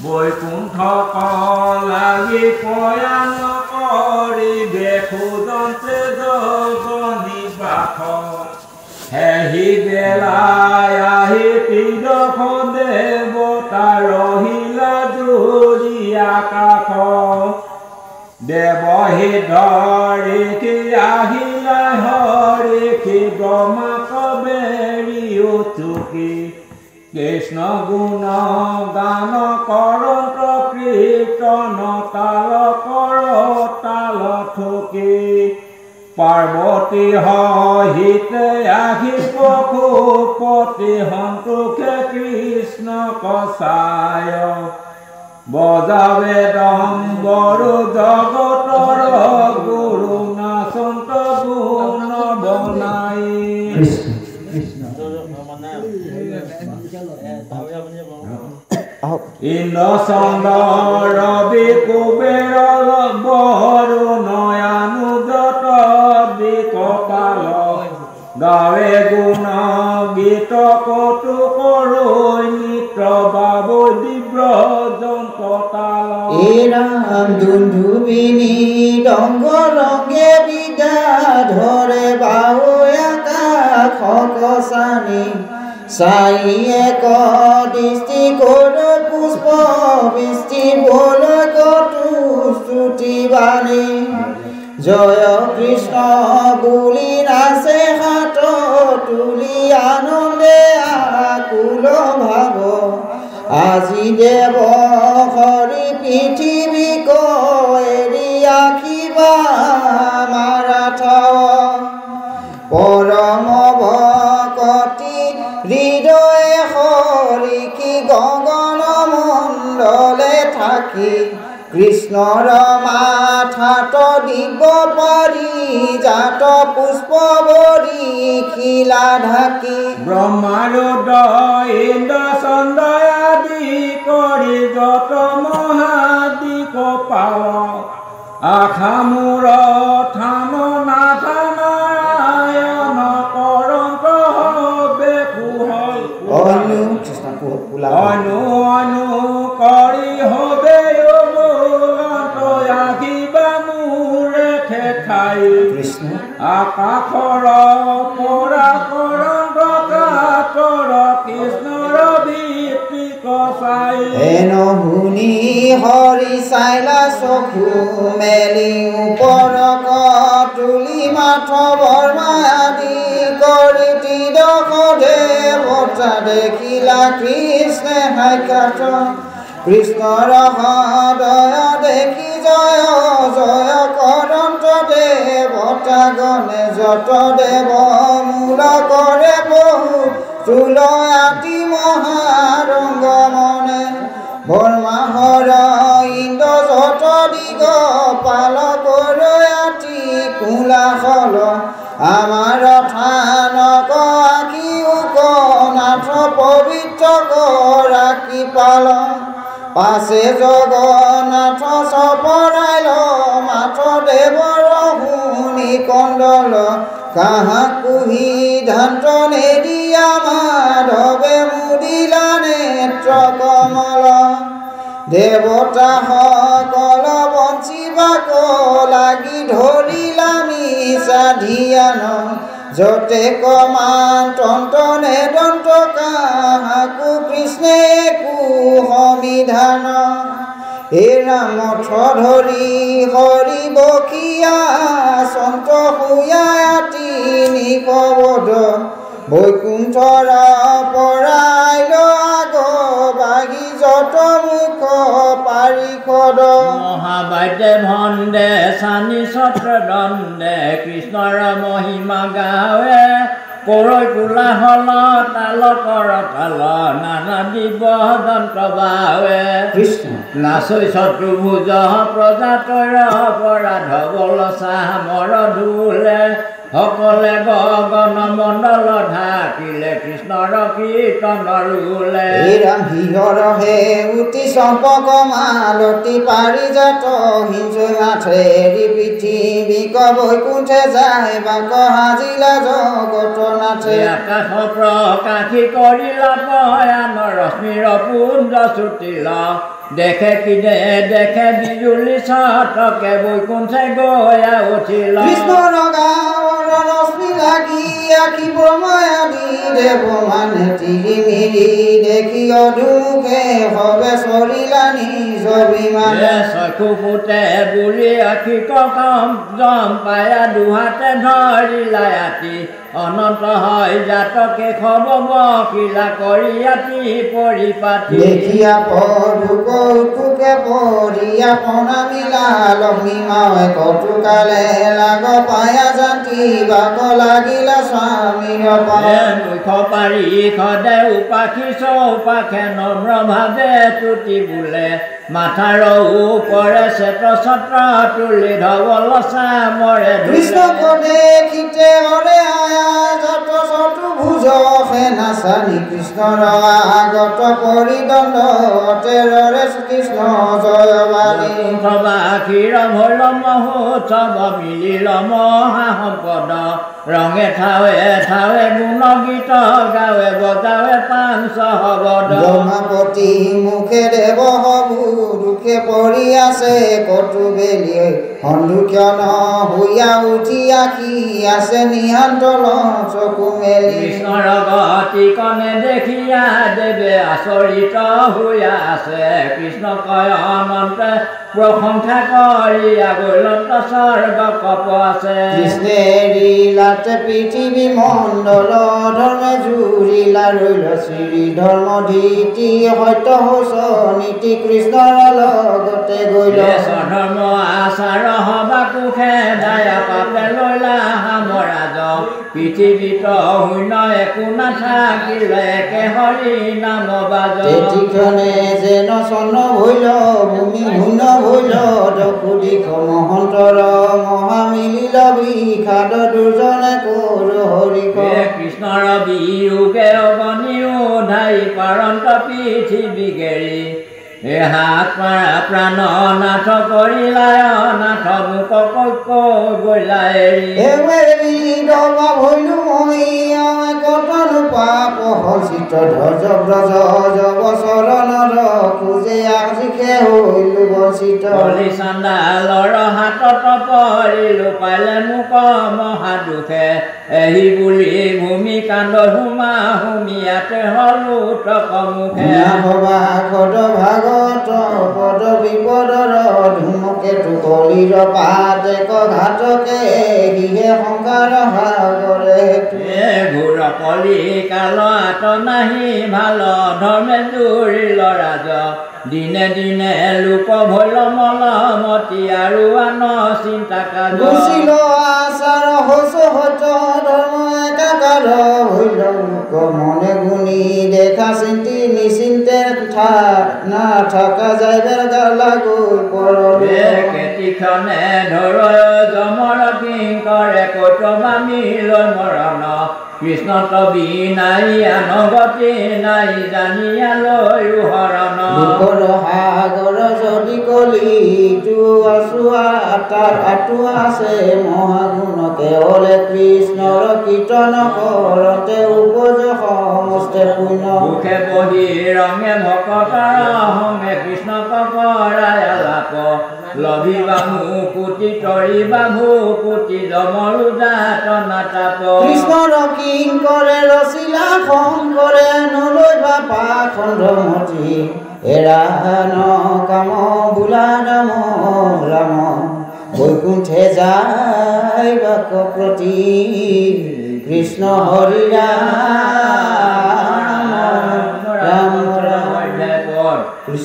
বৈকুণ্ঠ লাগি পয়ান কৰি দেখোদন্তে জগনিবাস হেহি বেলাই আহি তীৰখ দেৱতা ৰহিলা জুৰি আকাশ দেৱহি ধৰিষি আহিলা হৰিষি ব্ৰহ্মাক বেৰি উঠুকি কৃষ্ণ গুণ গান কৰন্ত কীৰ্তন তাল কৰ তাল ঠুকি পাৰ্বতী সহিতে আহি পশুপতি সন্তোষে কৃষ্ণ কচায় বজাবে ডম্বৰু জগতৰ গুৰু নাচন্ত গুণ বনাই ইন্দ্ৰ চন্দ্ৰ ৰবি কুবেৰ বৰুণয়ানুজত বিকপাল গাৱে গুণ গীত কৌতুক নৃত্য বাবু দিব্ৰ যন্ত্ৰতাল ৰাম দুন্ধুবিনী ৰংগ ৰংগে বিদা ধৰে বাহু আকাশ কচানি চাই এক দৃষ্টি কৰ পুষ্প বৃষ্টি বল কটু শ্ৰুতি বাণী জয় কৃষ্ণ বুলি নাচে হাত তুলি আনন্দে আকুল ভাৱ আজি দেৱ হৰি পৃথিৱীক এৰি আখিবা মাৰাথাৱ পৰম ভকতি হৃদয়ে হৰিকি গগন মণ্ডলে থাকি কৃষ্ণৰ মাথাত দিব পাৰি জাত পুষ্প বৰি খিলা ঢাকি ব্ৰহ্মাৰুদ ইন্দ্ৰ চন্দ্ৰ আদি কৰি যত মহাদিক পাৱ আশা মূৰ থান নাথান অনু অনু কৰি হবে আহিবা মোৰে ঠেঠাই আকাশৰ পৰা কৰন্ত কাতৰ কৃষ্ণৰ বৃত্তি কচাই হেন শুনি হৰি চাইলা চকু মেলি ওপৰক তুলি মাথ বৰ্মা আদি কৰি তীৰখ দেৱতা দেখিলা কৃষ্ণে হাইকাঠ কৃষ্ণৰ হৃদয় দেখি জয় জয় কৰন্ত দেৱতা গণে যত দেৱ মূল কৰে বহু চুল আতি মহাৰংগ মনে বৰ্মাহৰ ইন্দ্ৰ যত দিগ পাল কৰ আতি কোলাহল আমাৰ থানক আঁকিও নাথ পবিত্ৰ ৰাখি পালন পাছে জগন্নাথ চপৰাইল মাথ দেৱৰ শুনি কণ্ডল কাহাকো সিদ্ধান্ত নেদিয়া মাধৱে মুদিলা নেত্ৰ কমল দেৱতা সকল বঞ্চিবাক লাগি ধৰিলা মিছা ধিয়ান যতে কমান তন্তনে দন্ত কাহাকো কৃষ্ণে কু সমিধান হে ৰামথ ধৰি হৰি বকিয়া সন্ত শুয়া তিনি কবদ বৈকুণ্ঠৰ পৰাইল আগ বাগি যত মুখ পাৰিষদ মহাবাদ্যে ভণ্ডে চানি ছত্ৰ দণ্ডে কৃষ্ণৰ মহিমা গাৱে কৰৈ কোলাহল তাল কৰ তাল নানা দিব যন্ত্ৰ বাৱে কৃষ্ণ নাচৈ চতুৰ্ভুজ প্ৰজাতৈৰ অপৰাধ বল চামৰ ধুলে সকলে গগন মণ্ডল ঢাকিলে কৃষ্ণৰ কীৰ্তনৰ ৰোলে ৰাম হিহৰহে উতি চম্পক মালতী পাৰিজাত হিঞ্চৈ মাথেৰি পৃথিৱীক বৈকুণ্ঠে যায় বাক সাজিলা জগত নাথে আকাশ প্ৰকাশী কৰিলা পয়ান ৰশ্মিৰ পুঞ্জ ছুটিল দেখে কিনে দেখে বিজুলি চটকে বৈকুণ্ঠে গয়া উঠিল কৃষ্ণৰ গাঁৱৰ ৰশ্মি লাগি আঁকিব মায়াদি দেৱ মানে তিৰি মিৰি দেখি অধুমুখে সবে চৰিলা নিজ বিমানে চকু ফুটে বুলি আখি কম জম পায়া দুহাতে ধৰিলা আতি অনন্ত হয় জাতকে খব বকিলা কৰি আতি পৰিপাতি দেখিয়া পদু কৌতুকে পৰিয়া প্ৰণামিলা লক্ষ্মী মাৱে কৌতুকালে লাগ পায়া জাতি বাক লাগিলা স্বামীৰ মুখ পাৰি সদে উপাখি চৌপাখে নম্ৰ ভাৱে তুতি বোলে মাথাৰ ওপৰে চেত ছত্ৰ তুলি ধৱল চামৰে কৃষ্ণক দেখিতে অৰে আয়া যত চতু ভুজ সেনাচানি কৃষ্ণৰ আগত পৰিদণ্ড তেৰৰে কৃষ্ণ জয়বাণী বাসীৰ ভৈল মহোৎসৱ মিলিল মহা সম্পদ ৰঙে ঠাৱে ঠাৱে গুণ গীত গাৱে বজাৱে পাঞ্চ হবদ ৰমাপতি মুখে দেৱ হবু দুখে পৰি আছে কটু বেলি সন্দুক্য নহৈয়া উঠি আখি আছে নিহান্তল চকু মেলি কৃষ্ণৰ গতি কণে দেখিয়া দেৱে আচৰিত হৈয়া আছে কৃষ্ণ কয় অনন্তে প্ৰশংসা কৰি আগৈলন্ত স্বৰ্গ কপ আছে কৃষ্ণে লীলাতে পৃথিৱী মণ্ডল ধৰ্মে জুৰিলা ৰৈল শ্ৰী ধৰ্ম ধীতি সত্য হোচ নীতি কৃষ্ণৰ লগতে গৈল ধৰ্ম আচাৰ সবা কোষে দায়া পাপে লৈলা সামৰাজ পৃথিৱীত শূন্য একো নাথাকিলে একে হৰি নাম বাজ তেতিক্ষণে যেন চন্ন ভৈল ভূমি শূন্য ভৈল দশু দিশ মহন্তৰ মহামিলিল বিষাদ দুৰ্জনে কৰ হৰি কৃষ্ণৰ বিয়োগে অগনিও ধাই পাৰন্ত পৃথিৱী গেৰি হাত পাৰা প্ৰাণ নাথ কৰিলায় নাথ মোক কক গৈলা এৰি দবা ভৈলো মই কটন পাপ হচিত ধ্বজ ব্ৰজ জব চৰণৰ খোজে আজিকে হৈলো বচিত বলি চাণ্ডালৰ হাতত পৰিলো পালে মোক মহা দুখে এহি বুলি ভূমি কাণ্ড হুমা হুমিয়াতে হলো তক মুখে ভবা খদ ভাগত পদ বিপদৰ ধুমকেতু কলিৰ পাতে ঘাটকে হিহে সংসাৰ সাগৰে ঘূৰ কলি কাল আত নাহি ভাল ধৰ্মে জুৰিল ৰাজ দিনে দিনে লোক ভৈল মলমতি আৰু আন চিন্তা কাজ গুচিল আচাৰ হোচ হত ধৰ্ম একাকাৰ ভৈল লোক মনে গুণি দেখা চিন্তি নিচিন্তে নাথাকা যায় বেৰগালা গৈ পৰলে কেতিখনে ধৰ জমৰ কিংকৰে কৌতমা মিলৈ মৰণ কৃষ্ণ তবি নাই আনগতি নাই জানিয়ালৈ হৰণ সাগৰ যদি কলিটো আছোৱা তাৰ আঁতু আছে মহাগুণ কেৱলে কৃষ্ণৰ কীৰ্তন কৰতে উপজ সমস্তে পুণ্য মুখে বহি ৰঙে ভকতৰ সংগে কৃষ্ণক কৰাই আলাপ লভিবা মুকুতি তৰিবা ভুকুতি জমৰু জাত নাতাপ কৃষ্ণৰ কিংকৰে ৰচিলা শংকৰে নলৈবা পাখণ্ডমতি এৰা ন কাম বোলা নাম ৰাম বৈকুণ্ঠে যায় বাক প্ৰতি কৃষ্ণ হৰি ৰাম ৰাম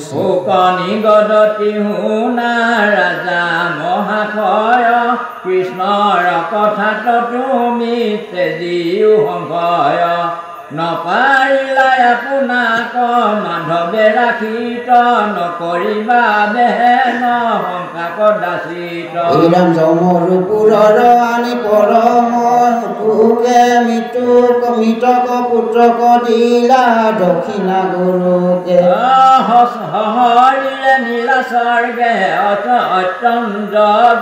শোকনি গদতি শুনা ৰাজা মহাশয় কৃষ্ণৰ কথাত তুমি তেজিও সংশয় নপাৰিলাই আপোনাক মাধৱে ৰাখিত নকৰিবা বেহেন শংকা কদাচিত ৰাম জমৰুপুৰৰ আনি পৰম তোকে মৃতক পুত্ৰক দিলা দক্ষিণা গুৰুকে হৰিৰে নীলা স্বৰ্গে অত্যন্ত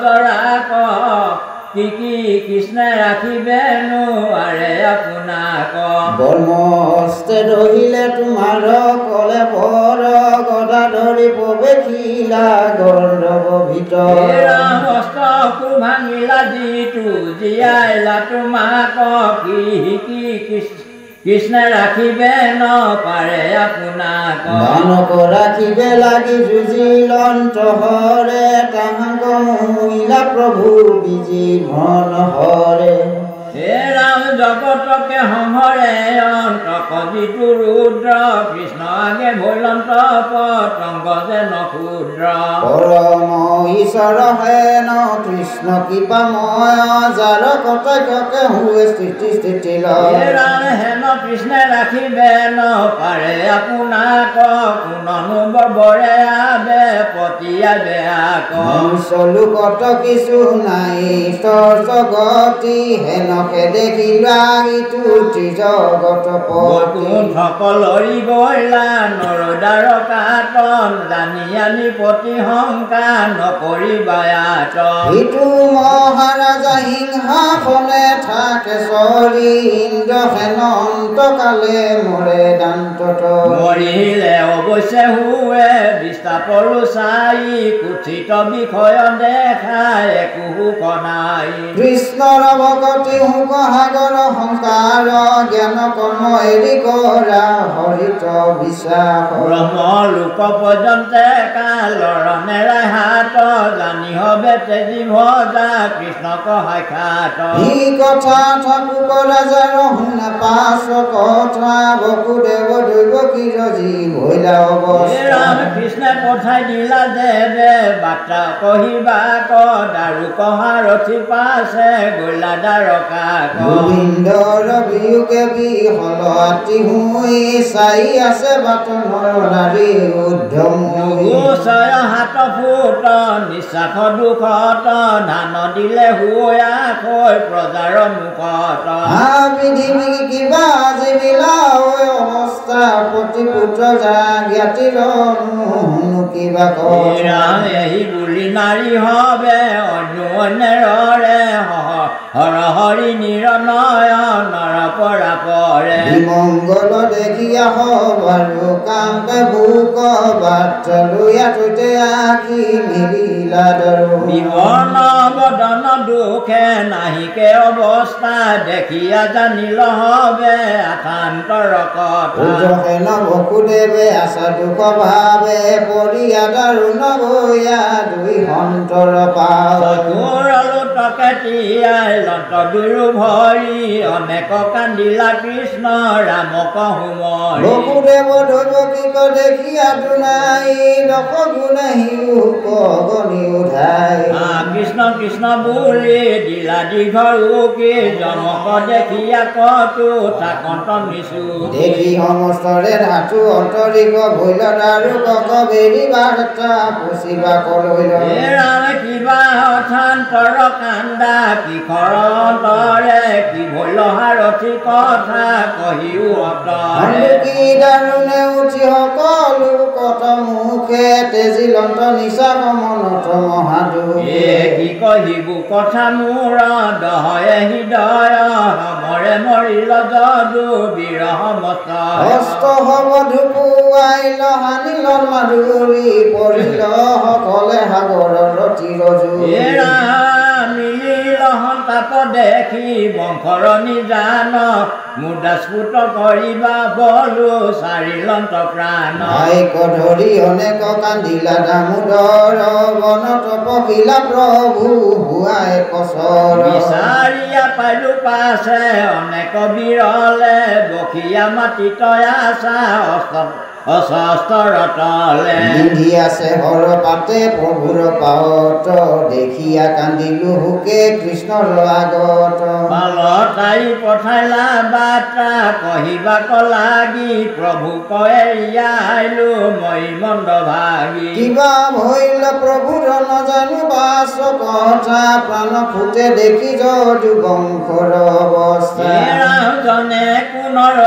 জৰাক কি কৃষ্ণে ৰাখিবে নোৱাৰে আপোনাক বৰ্মস্তে ৰহিলে তোমাৰ কলে বৰ গদা ধৰি প্ৰৱেশিলা গৰ্ধৱ ভিতৰ হস্তকো ভাঙিলা যিটো জীয়াইলা তোমাক কি কৃষ্ণে ৰাখিবে নপাৰে আপোনাক দানক ৰাখিবে লাগি যুঁজিলন্ত হৰে তাহাক মহিলা প্ৰভু বিজি ধন হৰে হে ৰাম জগতকে সংহৰে অন্তক যিটো ৰুদ্ৰ কৃষ্ণ আগে ভৈলন্ত পতংগ যে নক্ষুদ্ৰ পৰম ঈশ্বৰ হেন কৃষ্ণ কৃপাময় যাৰ কতকে হুৱে স্থিতি লয় ৰাম হেন কৃষ্ণে ৰাখিবে নপাৰে আপোনাক কোননো বৰে আবে পতিয়া বেয়াক লোকত কিছু নাই জগতি হেনকে দেখিলা ইটো জগত সকলৰি গৈলা নৰদাৰ কাটন জানি আনি প্ৰতি শংকা নকৰিবা ইটো মহাৰাজা সিংহাসনে থাকে চৰি ইন্দ্ৰ সেন অন্তকালে মৰে দান্তত মৰিলে অৱশ্যে হুৱে বিস্তাপৰো চাই কুঠিত বিষয় দেখাই একো সুখ নাই কৃষ্ণৰ ভকতি হুক সাগৰ সংসাৰ জ্ঞান কৰ্ম এৰি কৰা হৰিত বিশ্বাস ব্ৰহ্ম লোক পৰ্যন্তে কালৰ নেৰাই হাত জানি হবে তেজি ভজা কৃষ্ণক সাক্ষাৎ ই কথা ঠাকুৰ ৰাজাৰ শুনা পাছ কথা বসুদেৱ দৈৱকীৰ যি ভৈলা অৱস্থা কৃষ্ণে পঠাই দিলা দেৱে বাৰ্তা কহিবা দাৰু কহাৰথি পাছে গলা দ্বাৰকা গোবিন্দৰ বিয়োগে বিহল আতি হুই চাই আছে বাট নাৰী উদ্ধমুই হাত ফুট নিশ্বাস দুখত ধান দিলে হুয়া কৈ প্ৰজাৰ মুখত বিধি কিবা যিবিলা অৱস্থা প্ৰতি পুত্ৰ জ্ঞাতিৰ কিবা এহি বুলি নাৰী হবে অন্যৰে হৰ হৰি নিৰনয় নৰ পৰা পৰে মংগল দেখিয়া বাৰু কাম্পে ভোক বাট লুয়াতে আখি মিলিলা দৰো বিবৰ্ণ বদন দুখে নাহিকে অৱস্থা দেখিয়া জানিল হবে আকান্তৰ কথা বসুদেৱে আছা দুখ ভাৱে পৰিয়া দাৰুণ গৈয়া দুই সন্তৰ পালোটকে তিয়াই লত দুৰু ভৰি অনেক কান্দিলা কৃষ্ণ ৰামক হুমৰি বসুদেৱ দৈৱকীক দেখিয়া দুনাই দশ গুণে গণি উঠাই কৃষ্ণ কৃষ্ণ বুলি দিলা দীঘল কি জনক দেখিয়া কতো তাকন্ত নিচু দেখি সমস্তৰে ধাতু অন্তৰিক ভৈল দাৰু কক বেৰি বাৰ্তা পুচিবা কলৈ কিবা অথান্তৰ কান্দা কিশৰ অন্তৰে কি ভৈল সাৰথি কথা কহিও কি দাৰুণে উঠি সকলো কত মুখে তেজিলন্ত নিচা মনত মহাদু কি কহিবো কথা মোৰ দহয়ে হৃদয় মৰে মৰিল যদু বিৰহ মত হস্ত হব ধুপুৱাইল হানিল মাধুৰী পৰিল সকলে সাগৰৰ তিৰজু মিলিল সন্তাপ দেখি বংশৰ নিজান মুদাস্ফুট কৰিবা বলো চাৰিলন্ত প্ৰাণ ধৰি অনেক কান্দিলা দামোদৰ বনত পখিলা প্ৰভু হুৱাই কচৰ বিচাৰিয়া পাইলো পাছে অনেক বিৰলে বখিয়া মাটি তয়াচা অস্তৰ তলে বিন্ধি আছে হৰ পাতে প্ৰভুৰ পাৱত দেখিয়া কান্দিলো হুকে কৃষ্ণৰ আগত পালতাই পঠাইলা বাৰ্তা কহিবাক লাগি প্ৰভু কয়াইলো মই মন্দ ভাগি কিবা ভৈল প্ৰভুৰ নজানো বাস কথা প্ৰাণ ফুটে দেখি যদু বংশৰ অৱস্থা ৰামজনে কোনৰ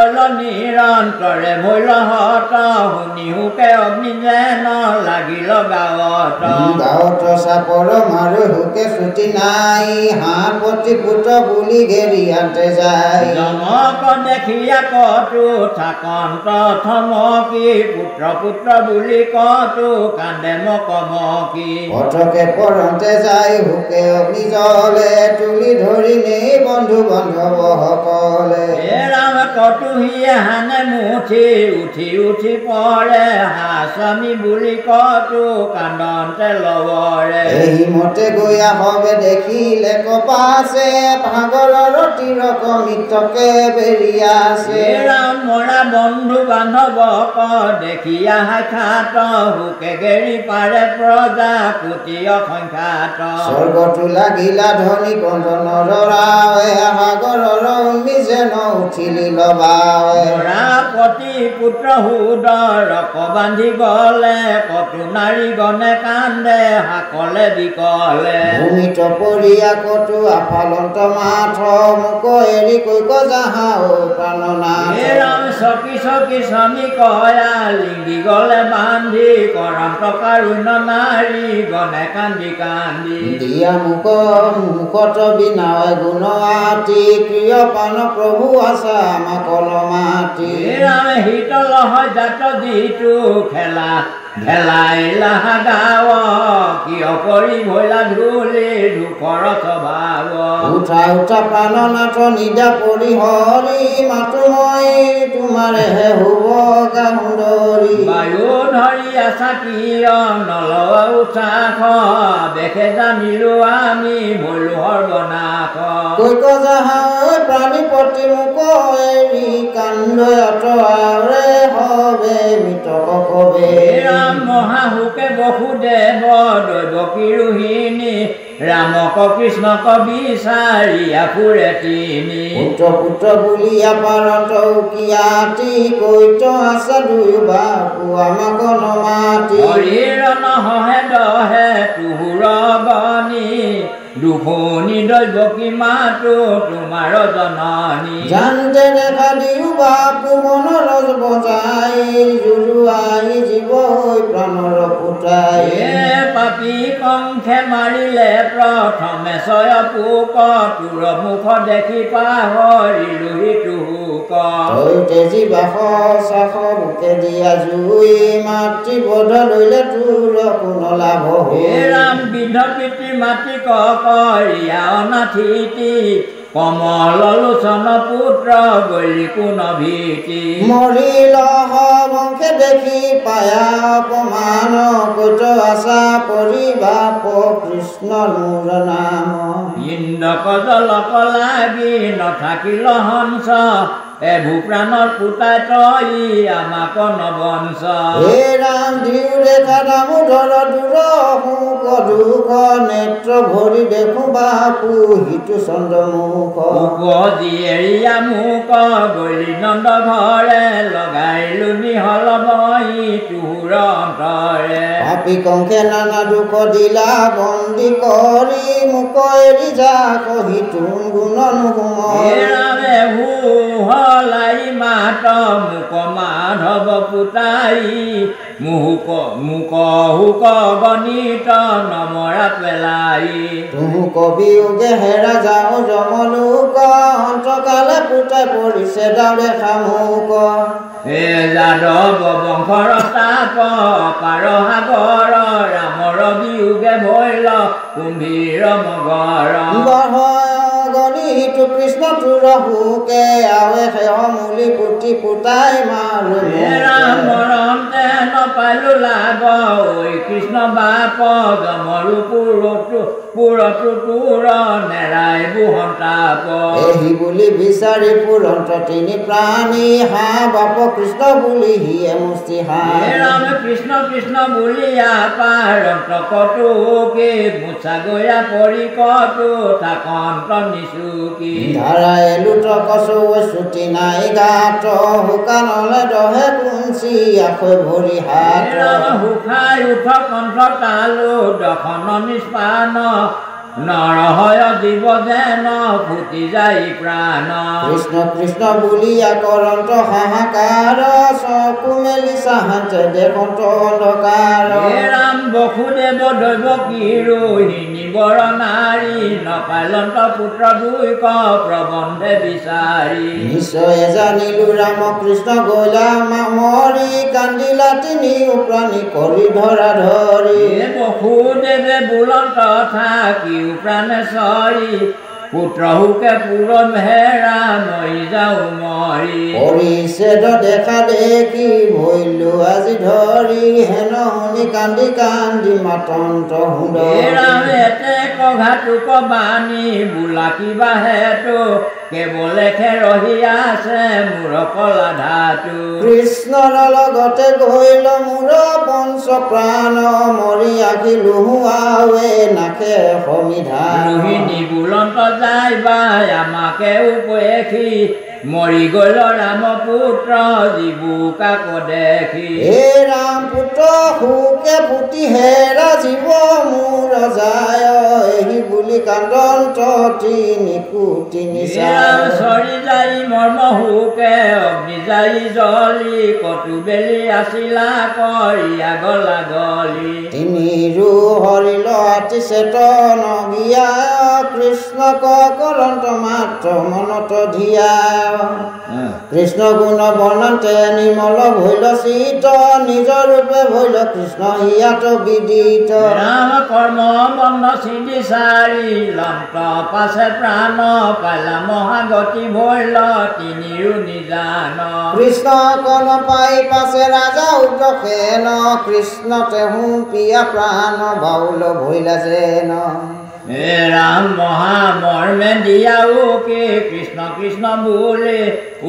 নিৰন্তৰে ভৈল হত শুনি হুকে অগ্নি যেন লাগিল গাঁৱত গাঁৱত চাপৰ মাৰো হুকে ছুটি নাই হাঁহ প্ৰতি পুত বুলি ঘেৰিয়াতে যায় জনক দেখিয়া কতো থাকন্ত থমকি পুত্ৰ পুত্ৰ বুলি কতো কান্দে মকমকি পথকে পৰন্তে যায় হুকে অগ্নি জলে তুলি ধৰি নেই বন্ধু বান্ধৱসকলে ৰাম কটুহিয়ে হানে মুঠি উঠি উঠি পৰে হাস্বামী বুলি কতো কান্দন্তে লবৰে এই মতে গৈয়া হবে দেখিলে কপাছে ভাগৰৰ তীৰক মিত্ৰকে বেৰিয়াছে ৰাম মৰা বন্ধু বান্ধৱক দেখিয়া সাক্ষাৎ হুকে গেৰি পাৰে প্ৰজাপতি অসংখ্যাত স্বৰ্গতো লাগিলা ধনী কন্দনৰ ৰাৱে সাগৰৰ যেন উঠিলি লবাৱে পতি পুত্ৰ সুদৰক বান্ধি গলে কতো নাৰী গণে কান্দে হাকলে বিকলে ভূমিত পৰিয়া কতো আফালন্ত মাথ মোক এৰি কৈক যাহাও প্ৰাণনাথ ৰাম চকি চকি স্বামী কয়া লিংগি গলে বান্ধি কৰন্ত কাৰুণ্য নাৰী গণে কান্দি কান্দি দিয়া মুখত বিনায় গুণ আতি প্ৰিয় পান প্ৰভু আছা আমাক মাতি ৰামে শীতল হয় জাত যিটো খেলা ভেলাইলা গাঁও কিয় কৰি ভৈলা ধূলি দুখৰ স্বভাৱ উঠা উঠা প্ৰাণনাথ নিদা পৰি হৰি মাতো মই তোমাৰেহে শুভ গান সুন্দৰী বায়ু ধৰি আছা কিয় নলৱা উৎসাহ দেখে জানিলো আমি ভৈলো সৰ্বনাশ কৈক যাহাই প্ৰাণী প্ৰতি মোক এৰি কান্দৈ অতৰাৰে হবে মৃতক কবে ৰাম মহাহুকে বসুদেৱ দৈৱকী ৰোহিণী ৰামক কৃষ্ণক বিচাৰিয়া ফুৰে তিনি পুত্ৰ বুলিয়া পাৰত উকিয়াতি কৈত আছে দুয়ো বাপু আমাক নমাতি শৰীৰ নহহে দহে তুহুৰ গণি দুখনি দৈৱকী মাতো তোমাৰ জননী জানতে দেখা দিও বাপু মনৰ বজাই জুৰুৱাই জীৱ হৈ প্ৰাণৰ পুতাই পাপী কংখে মাৰিলে প্ৰথমে ছয় পোক তোৰ মুখ দেখি পাহৰিলো হিতুক তেজি বাস চাস বুকে দিয়া জুই মাতৃ বধ লইলে তোৰ কোন লাভ ৰাম বিধ পিতৃ মাতৃ কৰিয়া অনাথিতি কমল লোচন পুত্ৰ গলি কোন ভীতি মৰিল বংশে দেখি পায়া অপমান কৈত আশা পৰি বাপ কৃষ্ণৰ মোৰ নাম ইন্দ্ৰক জলক লাগি নাথাকিল হংস এবু প্ৰাণৰ পুতাই তই আমাক নবংশ হে ৰাম দিও দেখা দামোদৰ দূৰ সুখ দুখ নেত্ৰ ভৰি দেখো বাপু হিতু চন্দ্ৰমুখ জীয়েৰিয়া মোক গলি নন্দ ঘৰে লগাইলো নিহল বহি তোৰ অন্তৰে পাপী কংখে নানা দুখ দিলা বন্দী কৰি মোক এৰি যা কহি তোন গুণ ৰামে লাই মাত মুক মাধৱ পুতাই মুহুক মুক হুক গণিত নমৰা পেলাই তুহু কবিয়োগে হেৰা যাওঁ যমলোক অন্তকালে পুতাই পৰিছে দাউৰে শামুক হে যাদৱ বংশৰ তাপ পাৰ সাগৰ ৰামৰ বিয়োগে ভৈল কুম্ভীৰ মগৰ গণিত কৃষ্ণ তোৰ হুকে আৱে সেহ মূলে বুলি পুতি পুতাই মাৰো ৰাম মৰমতে নপালো লাভ ঐ কৃষ্ণ বাপ জমৰু পুৰতো তোৰ নেৰাই বুহন্তাপ এহি বুলি বিচাৰি পুৰন্ত তিনি প্ৰাণী হা বাপ কৃষ্ণ বুলি হিয়ে মুষ্টি হা ৰাম কৃষ্ণ কৃষ্ণ বুলিয়া পাৰন্ত কটুকি মুচা গয়া পৰি কটু থাকন্ত নিচুকি ধাৰাই লুট কচু ছুটি নাই গাত শুকানলে দহে কুঞ্চি আখৈ ভৰি হাত ৰাম শুকাই উঠ কণ্ঠ তালো দখন নিষ্পান নৰহয় জীৱ যেন ফুটি যায় প্ৰাণ কৃষ্ণ কৃষ্ণ বুলিয়া কৰন্ত হাহাকাৰ চকু মেলি চাহাতে দেখন্ত অন্ধকাৰ ৰাম বসুদেৱ দৈৱ কি ৰোহিণী বৰ নাৰী নপালন্ত পুত্ৰ দুই ক প্ৰবন্ধে বিচাৰি নিশ্চয় জানিলো ৰাম কৃষ্ণ গলা মৰি কান্দিলা তিনি প্ৰাণী কৰি ধৰা ধৰি বসুদেৱে বুলন্ত থাকি প্ৰাণেশ্বৰী পুত্ৰ হুকে পূৰণ হেৰা মই যাওঁ মৰি পৰিছেদ দেখা দেখি ভৈলো আজি ধৰি হেন শুনি কান্দি কান্দি মাতন্ত এতে কঘাটোক বাণী বোলা কিবা হেতু কেৱলে ৰহি আছে মূৰ কলা ধাতু কৃষ্ণৰ লগতে গৈ মোৰ পঞ্চ প্ৰাণ মৰি আখি লুহুৱাৱে নাকে সমিধান ৰোহিণী বুলন্ত যাই বাই আমাকে উপেক্ষী মৰি গল ৰাম পুত্ৰ জীবু কাক দেখি হে ৰাম পুত্ৰ সুকে পুতি হেৰা জীৱ মোৰ যায় এহি বুলি কান্দন্ত তিনি কোটি চৰি যাই মৰ্ম সুকে অগ্নি যাই জলি কটু বেলি আছিলা কৰিয়া গলা গলি তিনিৰো হৰিল আতি চেতন গিয়া কৃষ্ণক কৰন্ত মাত্ৰ মনত ধিয়া কৃষ্ণ গুণ বৰ্ণন্তে নিৰ্মল ভৈল চিত নিজৰ ৰূপে ভৈল কৃষ্ণ ইয়াত বিদিত ৰাম কৰ্ম বন্ধ চিন্তি চাৰি লন্ত পাছে প্ৰাণ পালা মহাগতি ভৈল তিনিও নিজান কৃষ্ণ কন পাই পাছে ৰাজা উদ্ৰসেন কৃষ্ণতে হুঁ পিয়া প্ৰাণ বাউল ভৈলা যেন হে ৰাম মহামৰ্মে দিয়াও কে কৃষ্ণ কৃষ্ণ বোলে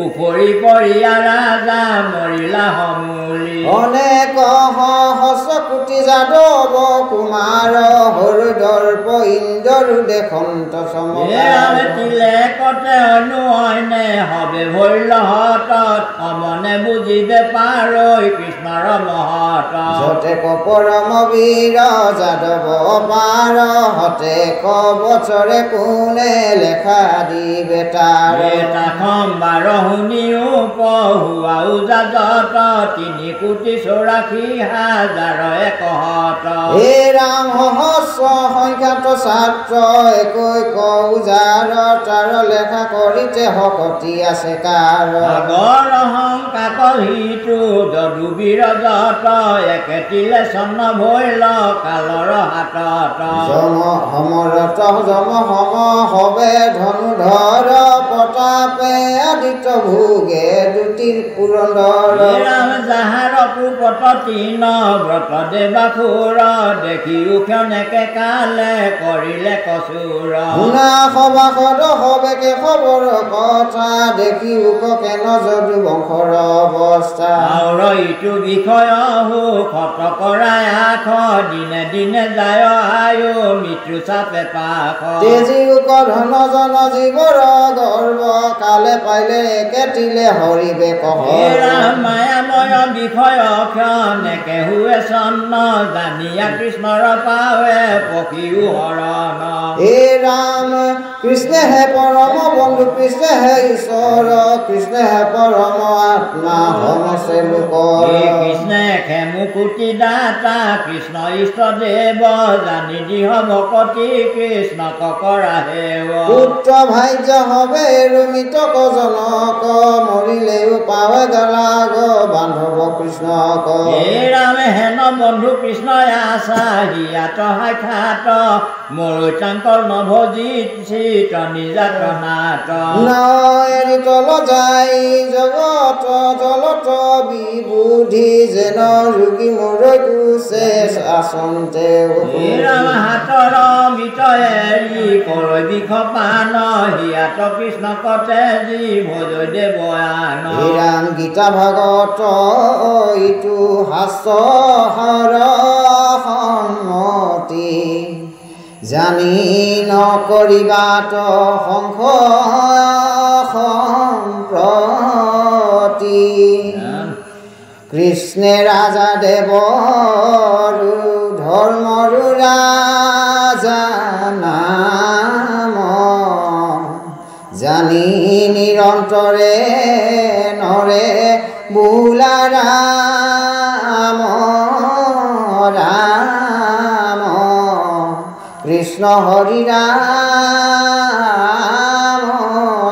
উপৰি পৰিয়া ৰাজা মৰিলা সমূলি অনেক সহস্ৰ কোটি যাদৱ কুমাৰ হৰু দৰ্প ইন্দ্ৰৰু দেখন্ত তিলে কতে অনু অইনে হবে ভৈল হতত অমনে বুজিবে পাৰৈ কৃষ্ণৰ মহত যতে পৰম বীৰ যাদৱ পাৰ হতে বছৰে কোনে লেখা দিবে তাৰ সম্বাৰ শুনিও পহুৱাও যাদত 3 কোটি 84,000 একহত হে ৰাম সহস্ৰ সংখ্যাত ছাত্ৰ একৈক উজাৰ তাৰ লেখা কৰিতে শকতি আছে কাৰ আগৰ সংকাক হিতু যদু বীৰ যত একেটিলে চন্ন ভৈল কালৰ হাতত সমৰত যম সম হবে ধনুধৰ প্ৰতাপে আদিত্য ভোগে দুটিৰ পুৰন্দৰ ৰাম যাহাৰ কুপত 3 ব্ৰত দেৱাসুৰ দেখিও ক্ষণেকে কালে কৰিলে কচুৰ শুনা সভাসদ হবে কে খবৰ কথা দেখিও কেন যদু বংশৰ অৱস্থা আৰু ইটো বিষয় সুখত কৰাই আখ দিনে দিনে যায় আয়ো মৃত্যু চাপে পাখ তেজিও ধন জন জীৱৰ গৰ্ব কালে পাইলে একেটিলে হৰিবে কহ ৰাম মায়াময় বিষয় ক্ষণেকে হুৱে চন্ন জানিয়া কৃষ্ণৰ পাৱে পখিও হৰণ হে ৰাম কৃষ্ণ হে পৰম বন্ধু কৃষ্ণ হে ঈশ্বৰ কৃষ্ণ হে পৰম আত্মা সমস্তে লোক কৃষ্ণে খেমুকুটি দাতা কৃষ্ণ ইষ্ট দেৱ জানি দিহ ভকতি কৃষ্ণ কৰা হেৱ পুত্ৰ ভাজ্য হবে ৰুমিত জনক মৰিলেও পাৱে গলাগ বান্ধৱ কৃষ্ণ হে ৰাম হেন বন্ধু কৃষ্ণই আছা হিয়াত সাক্ষাৎ মৰুচাংকৰ নভজিত চিত নিজাতনাত নৰি তল যাই জগত জলত বিবুধি যেন যোগী মোৰ কুছে আচন্তে হে ৰাম হাতৰ মিত এৰি কৰৈ বিষ পান হিয়াত কৃষ্ণ কতে যি ভজ দেৱয়ান হে ৰাম গীতা ভাগৱত ইটো হাস্যহৰ সন্মতি জানি নকৰিবাত সম্প্ৰতি কৃষ্ণে ৰাজা দেৱৰু ধৰ্মৰু ৰাজা নাম জানি নিৰন্তৰে নৰে বোলা ৰাম ৰাম কৃষ্ণ হৰি ৰাম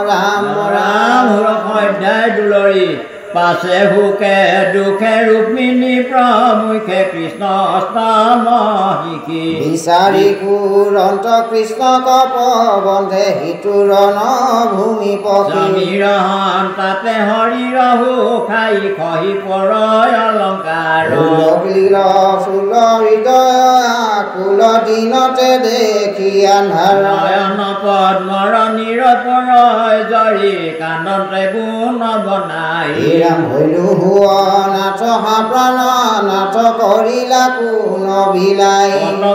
ৰাম ৰাম অধ্যায় দুলৰি পাছে সুখে দুখে ৰুক্মিণী প্ৰমুখে কৃষ্ণ অষ্টম শিকি বিচাৰি কুৰন্ত কৃষ্ণ কপ বন্ধে হিতুৰণ ভূমি পকি সমীৰহন তাতে হৰি ৰহু খাই খহি পৰয় অলংকাৰ চুল হৃদয় কুল দিনতে দেখি আন্ধাৰ নয়ন পদ্মৰ নিৰপৰয় জৰি কাণতে গুণ বনাই ৰাম হইলো হুৱা নাথ প্ৰাণ নাথ কৰিলা কোন বিলাই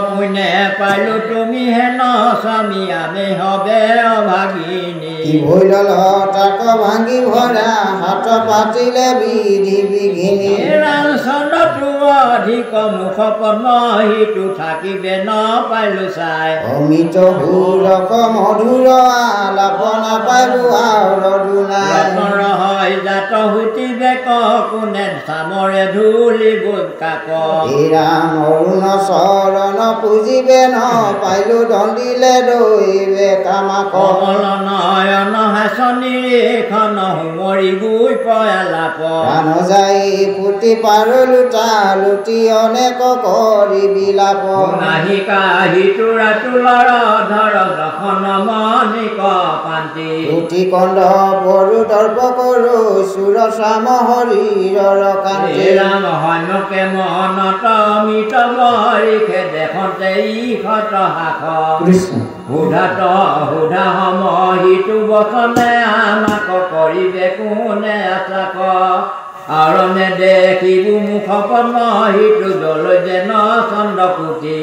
পুণ্যে পাইলো তুমি হেন স্বামী আমি হবে অভাগিনী কি ভৈল তাক ভাঙি ভৰা হাত পাতিলে বিধি বিঘিনি ৰাম চন্দ্ৰটো অধিক মুখ পদ্ম সিটো থাকিবে ন পাইলো চাই অমিত সুৰক মধুৰ আলাপনা পাইলো আৰু দুনাই হয় জাত হুতিবে কোনে চামৰে ধূলি বোধ কাক ৰাম অৰুণ চৰণ পুজিবে ন পাইলো দণ্ডিলে দৈবে কামাক কমল নয়ন হাসনিখন হুমৰি গুই পয়ালাপ প্ৰাণ যাই পুতি পাৰো লুটা লুটি অনেক কৰি বিলাপ নাহিকা হিতুৰা তুলৰ ধৰ দখন মণিক পান্তি লুটি কণ্ড পৰু দৰ্প কৰো চুৰ শ্যাম হৰিৰৰ কান্তি ৰাম সন্মুখে মনত অমিত বৰিখে দেখোঁতে ইখত হাস সুধাত সুধা সম সিটো বচনে আমাক কৰিবে কোনে আচাক আৰণে দেখিবো মুখ পদ্ম সিটো জল যেন চন্দ্ৰপুতি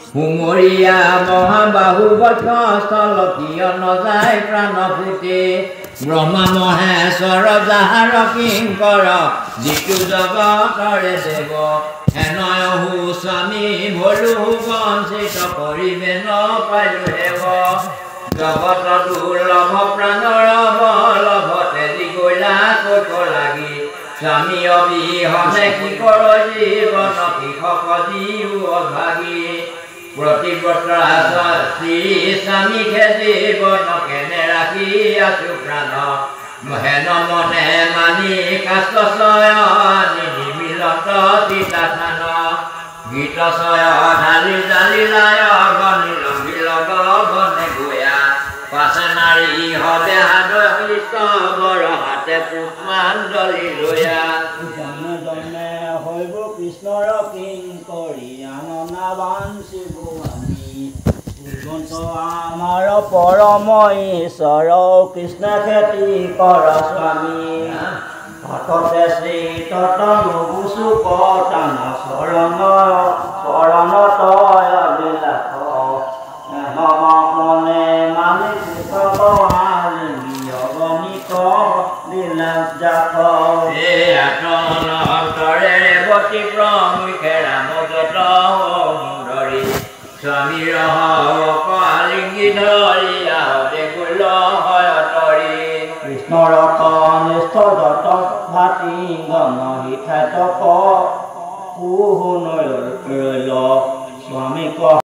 হুমৰীয়া মহাবাহু বক্ষ স্থল কিয় নযায় প্ৰাণ ফুটি ব্ৰহ্মা মহেশ্বৰ যাহাৰ কিংকৰ যিটো জগতৰে দেৱ হেনয় হু স্বামী ভলো বঞ্চিত কৰিবে ন পাইলো হেৱ জগত দুৰ্লভ প্ৰাণৰ বলভ তেজি গলা কৈক লাগি স্বামী অবিহনে কি কৰ জীৱন কৃষক জীৱ অভাগী প্ৰতিব্ৰতা শ্ৰী স্বামীকে জীৱন কেনে ৰাখি আছো প্ৰাণ হেন মনে মানি কাষ্ট চয়নি নিমিলত সীতা থান গীত চয় ঢালি জালি লায় গণিল বিলগ বনে গোয়া পাছে নাৰী হবে হাদয় হলিষ্ট বৰ হাতে পুষ্পাঞ্জলি লৈয়া জন্মে জন্মে হৈব কৃষ্ণৰ কিংকৰী আননা বাঞ্চিব আমি আমাৰ পৰম ঈশ্বৰ কৃষ্ণ খেতি কৰ স্বামী হঠতে শ্ৰী ততনুগুচু কটান শৰণ শৰণ তয় বিলাস মনে মানি অগণিত বিলাস জাত অন্তৰে ৰেৱতী প্ৰমুখে ৰাম যত সুন্দৰী স্বামীৰ আলিংগি ধৰি আহতে কুল হয় তৰি কৃষ্ণৰ কনিষ্ঠ যত ভাতি গণ হিঠাই তক পুহুন ৰৈল স্বামীক